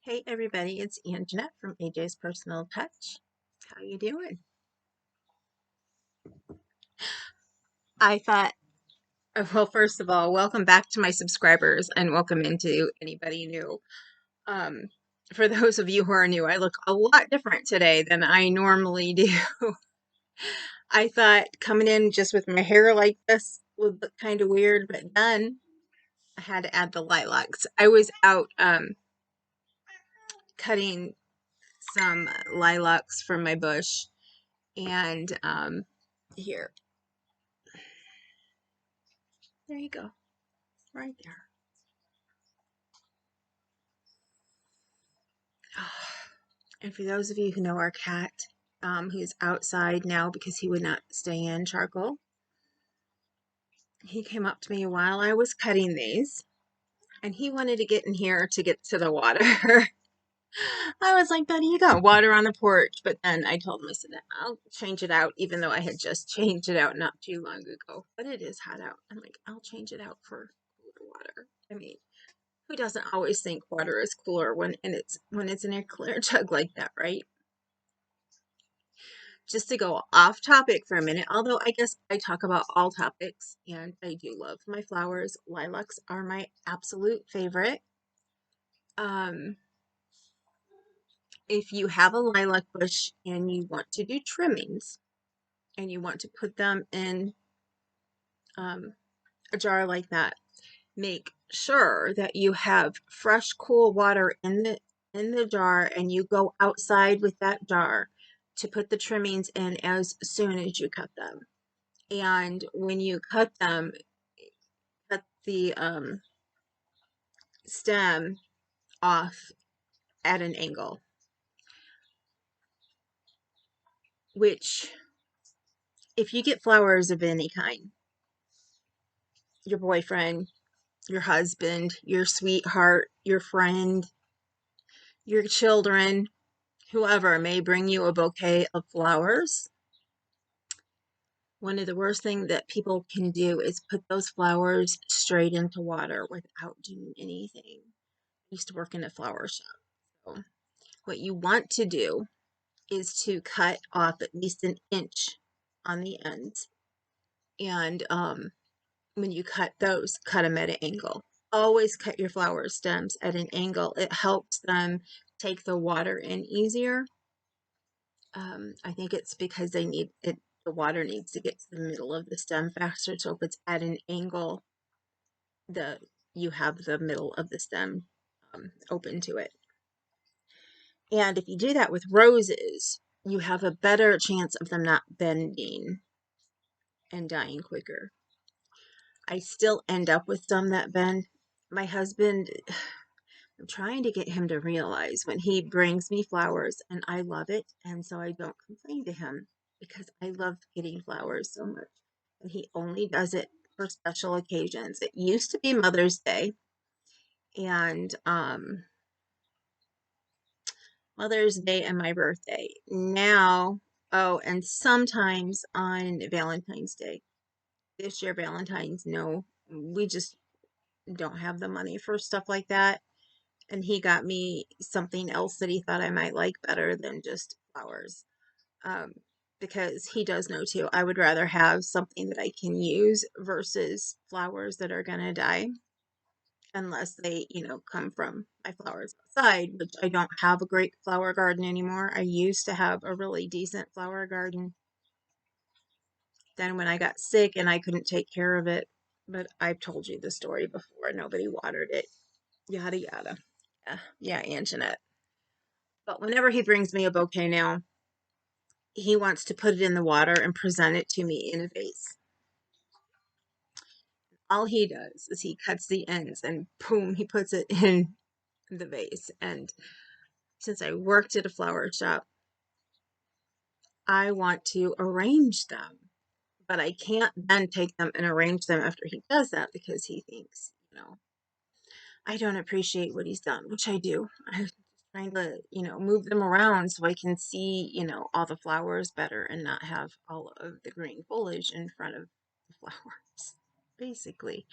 Hey everybody, it's Anjanette from AJ's Personal Touch. How you doing? I thought, well, first of all, welcome back to my subscribers and welcome into anybody new. Um, for those of you who are new, I look a lot different today than I normally do. I thought coming in just with my hair like this would look kind of weird, but then I had to add the lilacs. I was out cutting some lilacs from my bush and here. There you go, right there. And for those of you who know our cat, who's outside now because he would not stay in, Charcoal, he came up to me while I was cutting these, and he wanted to get in here to get to the water. I was like, buddy, you got water on the porch. But then I told him, I said, I'll change it out, even though I had just changed it out not too long ago. But it is hot out. I'm like, I'll change it out for cooler water. I mean, who doesn't always think water is cooler when it's in a clear jug like that, right? Just to go off topic for a minute, although I guess I talk about all topics, and I do love my flowers. Lilacs are my absolute favorite. Um, if you have a lilac bush and you want to do trimmings and you want to put them in um, a jar like that, make sure that you have fresh, cool water in the jar, and you go outside with that jar to put the trimmings in as soon as you cut them. And when you cut them, cut the stem off at an angle, which if you get flowers of any kind, your boyfriend, your husband, your sweetheart, your friend, your children, whoever may bring you a bouquet of flowers, one of the worst things that people can do is put those flowers straight into water without doing anything. I used to work in a flower shop. So what you want to do is to cut off at least an inch on the ends. And when you cut those, cut them at an angle. Always cut your flower stems at an angle. It helps them take the water in easier. I think it's because they need it. The water needs to get to the middle of the stem faster. So if it's at an angle, you have the middle of the stem open to it. And if you do that with roses, you have a better chance of them not bending and dying quicker. I still end up with some that bend. My husband, I'm trying to get him to realize when he brings me flowers, and I love it, and so I don't complain to him because I love getting flowers so much. And he only does it for special occasions. It used to be Mother's Day, and Mother's Day and my birthday. Now, oh, and sometimes on Valentine's Day. This year, Valentine's, no, we just don't have the money for stuff like that. And he got me something else that he thought I might like better than just flowers. Um, because he does know too, I would rather have something that I can use versus flowers that are going to die. Unless they, come from my flowers outside, which I don't have a great flower garden anymore. I used to have a really decent flower garden. Then when I got sick and I couldn't take care of it, but I've told you the story before, nobody watered it, yada yada. Yeah, Anjanette. But whenever he brings me a bouquet now, he wants to put it in the water and present it to me in a vase. All he does is he cuts the ends and boom, he puts it in the vase. And since I worked at a flower shop, I want to arrange them. But I can't then take them and arrange them after he does that because he thinks, I don't appreciate what he's done, which I do. I'm trying to, move them around so I can see, all the flowers better and not have all of the green foliage in front of the flowers. basically.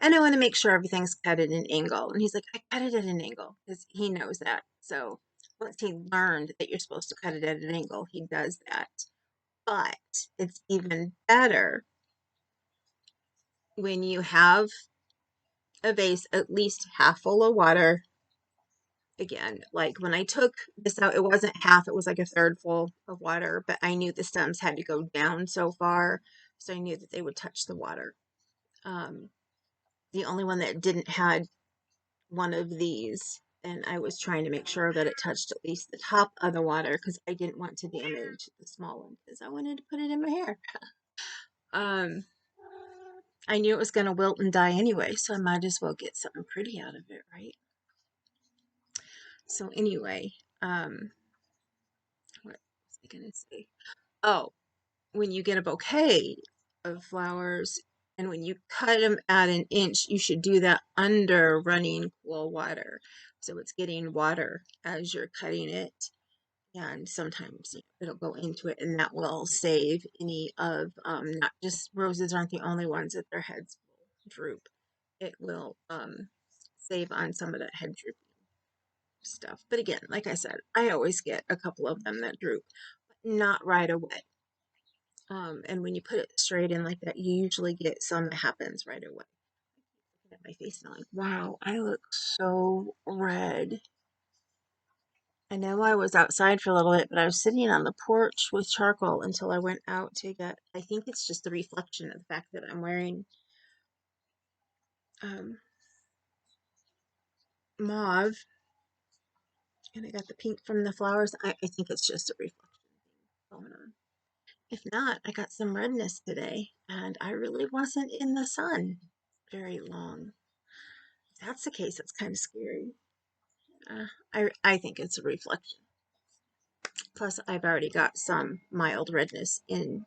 And I want to make sure everything's cut at an angle. And he's like, I cut it at an angle because he knows that. So once he learned that you're supposed to cut it at an angle, he does that. But it's even better when you have a vase at least half full of water. Again, like when I took this out, it wasn't half, it was like a third full of water, but I knew the stems had to go down so far, so I knew that they would touch the water. The only one that didn't had one of these, and I was trying to make sure that it touched at least the top of the water because I didn't want to damage the small one because I wanted to put it in my hair. I knew it was going to wilt and die anyway, so I might as well get something pretty out of it, right? So anyway, what was I going to say? Oh, when you get a bouquet of flowers and when you cut them at an inch, you should do that under running cool water. So it's getting water as you're cutting it. And sometimes it'll go into it, and that will save any of, not just roses aren't the only ones that their heads will droop. It will save on some of that head drooping stuff. But again, like I said, I always get a couple of them that droop, but not right away. And when you put it straight in like that, you usually get some that happens right away. Looking at my face and I'm like, wow, I look so red. I know I was outside for a little bit, but I was sitting on the porch with charcoal until I went out to get, I think it's just the reflection of the fact that I'm wearing um, mauve and I got the pink from the flowers. I think it's just a reflection going on. If not, I got some redness today and I really wasn't in the sun very long. If that's the case, it's kind of scary. I think it's a reflection. Plus, I've already got some mild redness in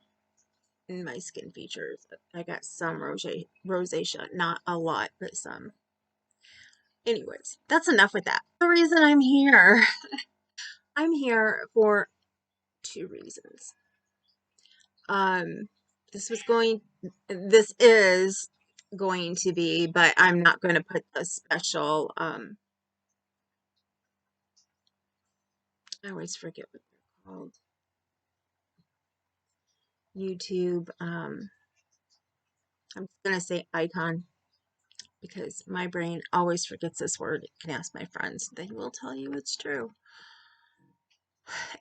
my skin features. I got some rosacea, not a lot, but some. Anyways, that's enough with that. The reason I'm here, I'm here for two reasons. Um, this is going to be, but I'm not going to put a special, I always forget what they're called. YouTube, I'm just going to say icon because my brain always forgets this word. You can ask my friends, they will tell you it's true.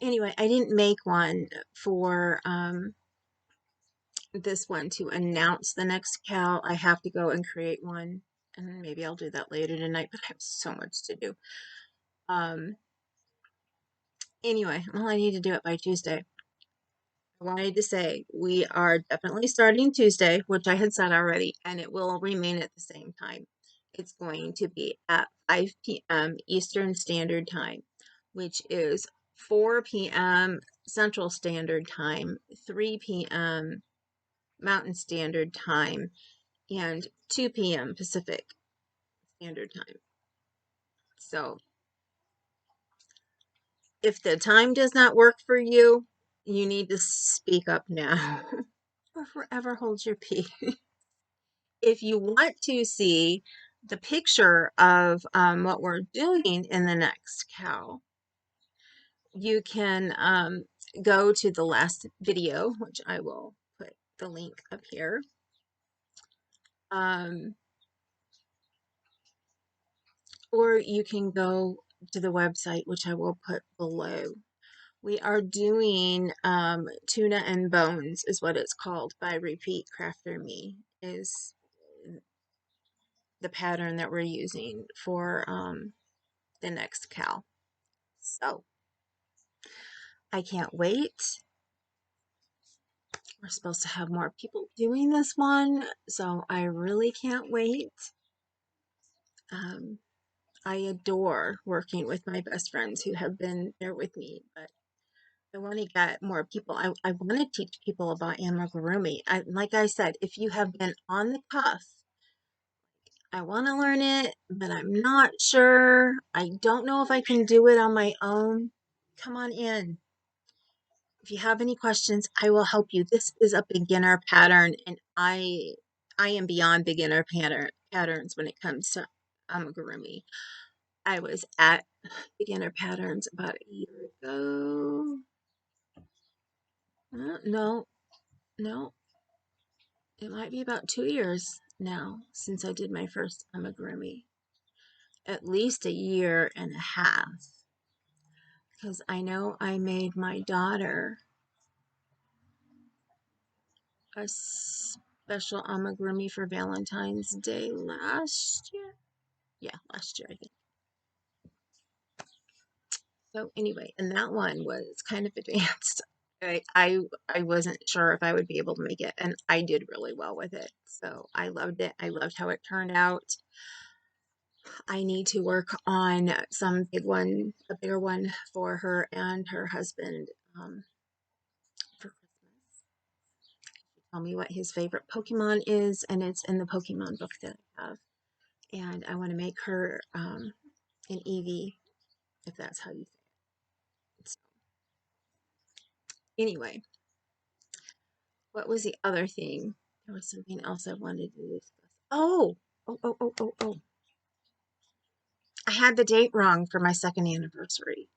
Anyway, I didn't make one for this one to announce the next Cal. I have to go and create one, and maybe I'll do that later tonight, but I have so much to do. Anyway, well, I need to do it by Tuesday. I wanted to say we are definitely starting Tuesday, which I had said already, and it will remain at the same time. It's going to be at 5 p.m. Eastern Standard Time, which is 4 p.m. Central Standard Time, 3 p.m. Mountain Standard Time, and 2 p.m. Pacific Standard Time. So if the time does not work for you, you need to speak up now or forever hold your peace. If you want to see the picture of what we're doing in the next cow, you can go to the last video, which I will put the link up here. Or you can go to the website, which I will put below. We are doing Tuna and Bones is what it's called by Repeat Crafter Me is the pattern that we're using for the next cow. So I can't wait. We're supposed to have more people doing this one, so I really can't wait. I adore working with my best friends who have been there with me, but I want to get more people. I want to teach people about amigurumi. Like I said, if you have been on the cuff, I want to learn it, but I'm not sure. I don't know if I can do it on my own. Come on in. If you have any questions, I will help you. This is a beginner pattern, and I I am beyond beginner patterns when it comes to amigurumi. I was at beginner patterns about a year ago. No, no, it might be about 2 years now since I did my first amigurumi. At least a year and a half. Because I know I made my daughter a special amigurumi for Valentine's Day last year. Yeah, last year, I think. So anyway, and that one was kind of advanced. I wasn't sure if I would be able to make it, and I did really well with it. So I loved it. I loved how it turned out. I need to work on some a bigger one for her and her husband for Christmas. Tell me what his favorite Pokemon is, and it's in the Pokemon book that I have. And I want to make her an Eevee, if that's how you say it. So, anyway, what was the other thing? There was something else I wanted to discuss. Oh. I had the date wrong for my second anniversary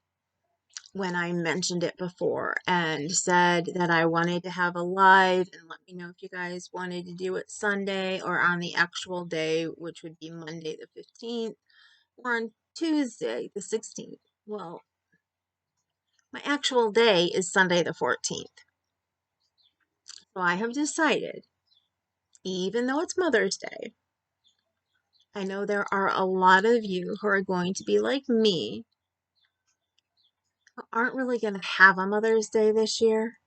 when I mentioned it before and said that I wanted to have a live and let me know if you guys wanted to do it Sunday or on the actual day, which would be Monday the 15th or on Tuesday the 16th. Well, my actual day is Sunday the 14th. So I have decided, even though it's Mother's Day, I know there are a lot of you who are going to be like me, who aren't really going to have a Mother's Day this year.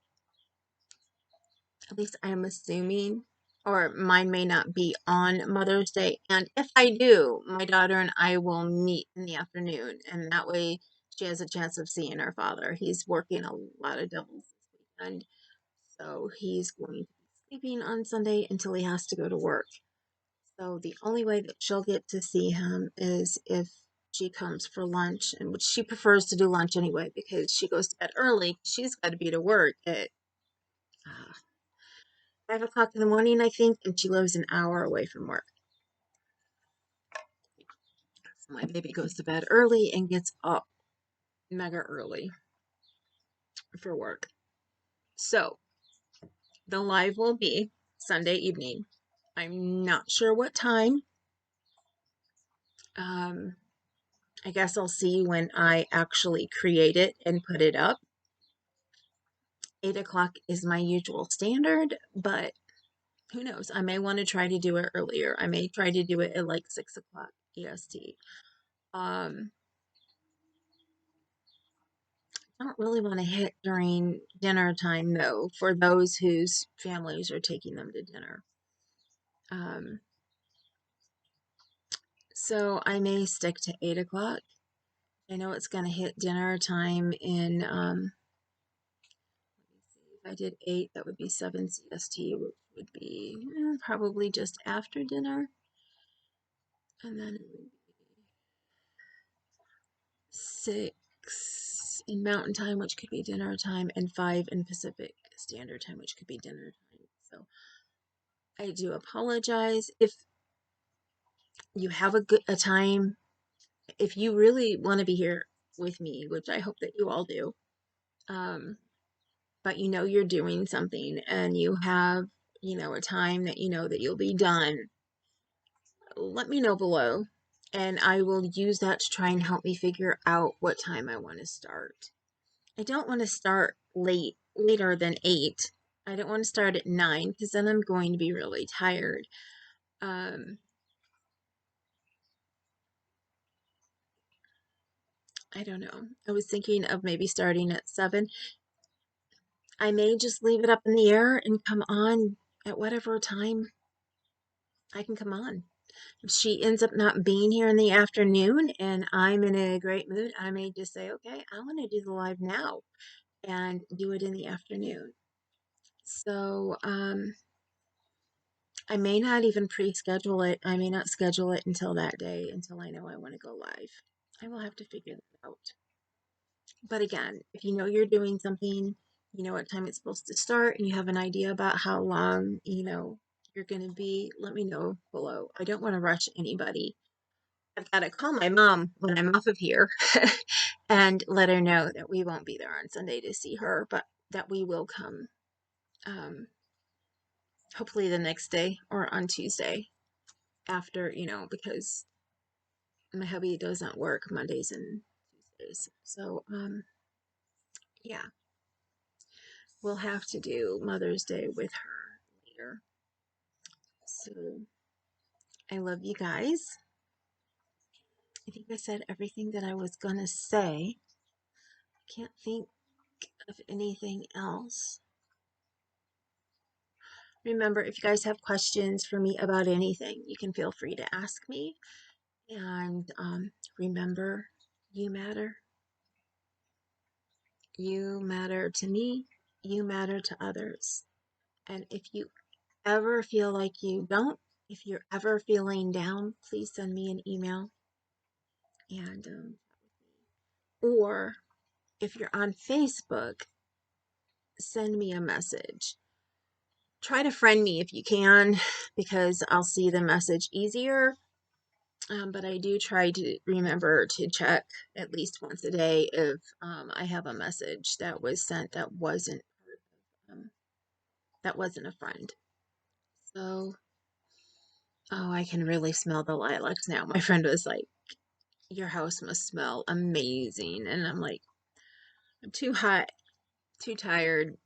At least I'm assuming, or mine may not be on Mother's Day. And if I do, my daughter and I will meet in the afternoon, and that way she has a chance of seeing her father. He's working a lot of doubles this weekend, so he's going to be sleeping on Sunday until he has to go to work. So the only way that she'll get to see him is if she comes for lunch, and which she prefers to do lunch anyway because she goes to bed early. She's got to be to work at uh, 5 o'clock in the morning, I think, and she lives an hour away from work. So my baby goes to bed early and gets up mega early for work. So the live will be Sunday evening. I'm not sure what time. I guess I'll see when I actually create it and put it up. 8 o'clock is my usual standard, but who knows? I may want to try to do it earlier. I may try to do it at like 6 o'clock EST. I don't really want to hit during dinner time though, for those whose families are taking them to dinner. Um, so I may stick to 8 o'clock. I know it's going to hit dinner time in, let me see, if I did 8, that would be 7 CST, which would be probably just after dinner. And then it would be 6 in Mountain Time, which could be dinner time, and 5 in Pacific Standard Time, which could be dinner time. So I do apologize if you have a time. If you really want to be here with me, which I hope that you all do, um, but you know you're doing something and you have, a time that you know that you'll be done, let me know below, and I will use that to try and help me figure out what time I want to start. I don't want to start later than 8. I don't want to start at 9 because then I'm going to be really tired. I don't know. I was thinking of maybe starting at 7. I may just leave it up in the air and come on at whatever time I can come on. If she ends up not being here in the afternoon and I'm in a great mood, I may just say, okay, I want to do the live now and do it in the afternoon. So, I may not even pre-schedule it. I may not schedule it until that day, until I know I want to go live. I will have to figure that out. But again, if you know you're doing something, you know what time it's supposed to start, and you have an idea about how long, you're going to be, let me know below. I don't want to rush anybody. I've got to call my mom when I'm off of here and let her know that we won't be there on Sunday to see her, but that we will come hopefully the next day or on Tuesday after, because my hubby doesn't work Mondays and Tuesdays. So, yeah, we'll have to do Mother's Day with her later. So, I love you guys. I think I said everything that I was going to say. I can't think of anything else. Remember, if you guys have questions for me about anything, you can feel free to ask me. And remember, you matter. You matter to me. You matter to others. And if you ever feel like you don't, if you're ever feeling down, please send me an email. And or if you're on Facebook, send me a message. Try to friend me if you can, because I'll see the message easier. But I do try to remember to check at least once a day if I have a message that was sent um, that wasn't a friend. So, oh, I can really smell the lilacs now. My friend was like, "Your house must smell amazing," and I'm like, "I'm too hot, too tired."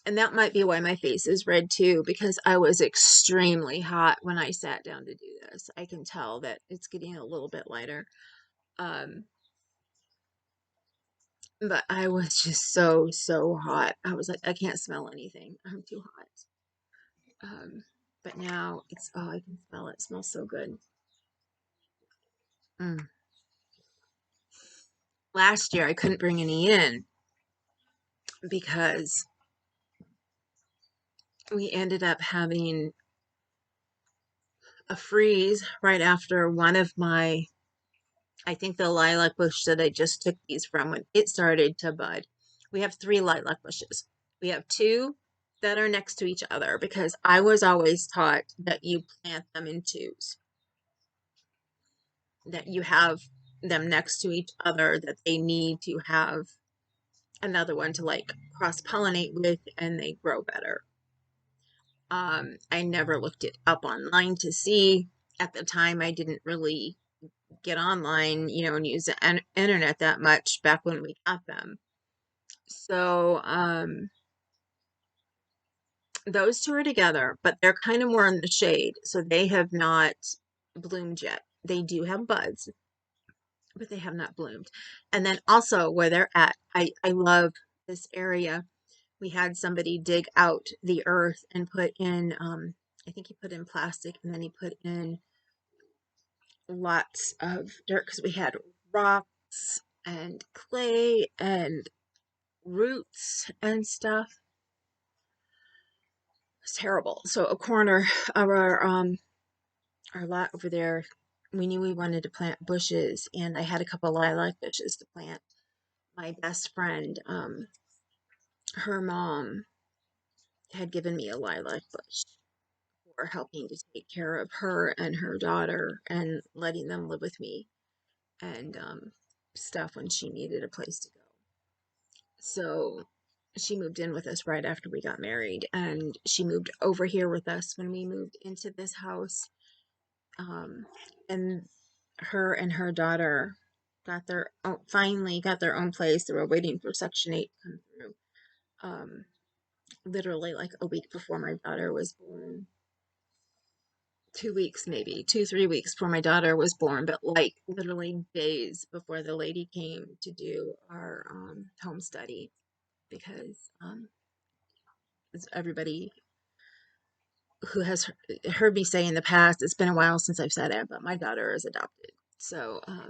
And that might be why my face is red too, because I was extremely hot when I sat down to do this. I can tell that it's getting a little bit lighter. Um, but I was just so, so hot. I was like, I can't smell anything. I'm too hot. But now it's, oh, I can smell it. It smells so good. Mm. Last year I couldn't bring any in because we ended up having a freeze right after one of my, I think the lilac bush that I just took these from, when it started to bud. We have 3 lilac bushes. We have 2 that are next to each other because I was always taught that you plant them in twos, that you have them next to each other, that they need to have another one to like cross pollinate with and they grow better. I never looked it up online to see. At the time, I didn't really get online, and use the internet that much back when we got them. So, those 2 are together, but they're kind of more in the shade. So they have not bloomed yet. They do have buds, but they have not bloomed. And then also where they're at, I love this area. We had somebody dig out the earth and put in, I think he put in plastic, and then he put in lots of dirt because we had rocks and clay and roots and stuff. It's terrible. So a corner of our lot over there, we knew we wanted to plant bushes, and I had a couple lilac bushes to plant. My best friend, her mom had given me a lilac bush for helping to take care of her and her daughter and letting them live with me and stuff when she needed a place to go. So she moved in with us right after we got married, and she moved over here with us when we moved into this house. And her daughter finally got their own place. They were waiting for Section 8 to come through. Literally like a week before my daughter was born. 2 weeks, maybe 2, 3 weeks before my daughter was born, but like literally days before the lady came to do our home study, because as everybody who has heard me say in the past, it's been a while since I've said it, but my daughter is adopted. So yeah,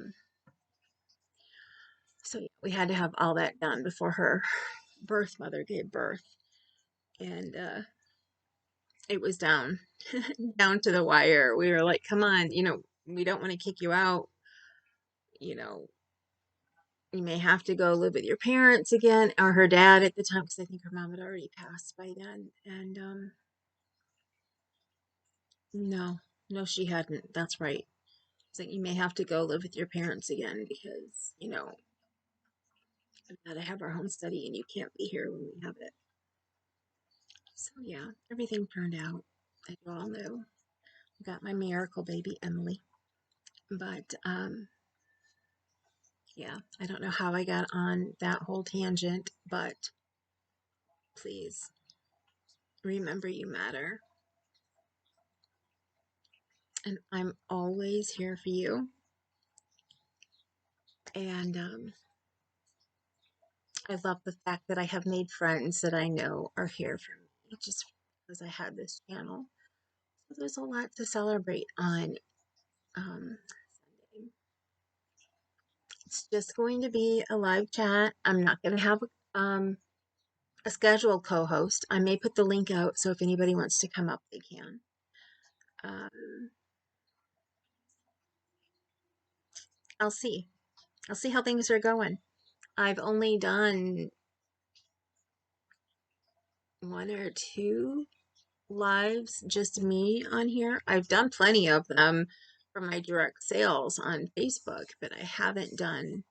we had to have all that done before her birth mother gave birth, and it was down down to the wire. We were like, come on, we don't want to kick you out. You know, you may have to go live with your parents again, or her dad at the time, because I think her mom had already passed by then. And No, no, she hadn't. That's right. It's like you may have to go live with your parents again because, we've got to have our home study and you can't be here when we have it. So yeah, everything turned out, as you all know. I got my miracle baby, Emily. But yeah, I don't know how I got on that whole tangent, but please remember you matter. And I'm always here for you. And I love the fact that I have made friends that I know are here for me just because I had this channel. So there's a lot to celebrate on Sunday. It's just going to be a live chat. I'm not going to have a scheduled co-host. I may put the link out so if anybody wants to come up, they can. Um, I'll see. I'll see how things are going. I've only done one or two lives, just me on here. I've done plenty of them for my direct sales on Facebook, but I haven't done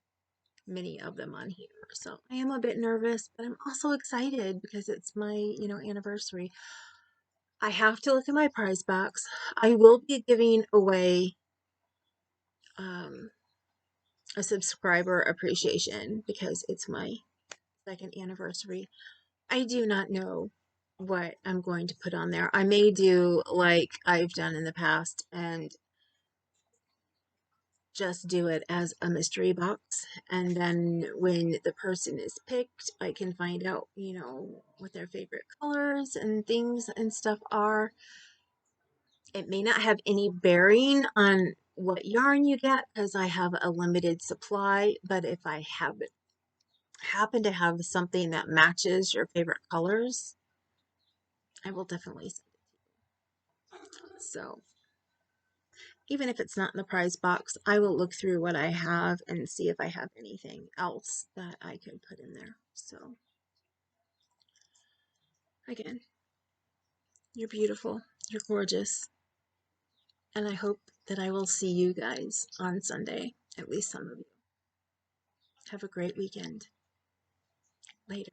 many of them on here. So I am a bit nervous, but I'm also excited because it's my, anniversary. I have to look at my prize box. I will be giving away um, a subscriber appreciation because it's my second anniversary. I do not know what I'm going to put on there. I may do like I've done in the past and just do it as a mystery box. And then when the person is picked, I can find out, what their favorite colors and things and stuff are. It may not have any bearing on what yarn you get because I have a limited supply, but if I happen to have something that matches your favorite colors, I will definitely send it. So even if it's not in the prize box, I will look through what I have and see if I have anything else that I could put in there. So again, you're beautiful, you're gorgeous, and I hope that I will see you guys on Sunday, at least some of you. Have a great weekend. Later.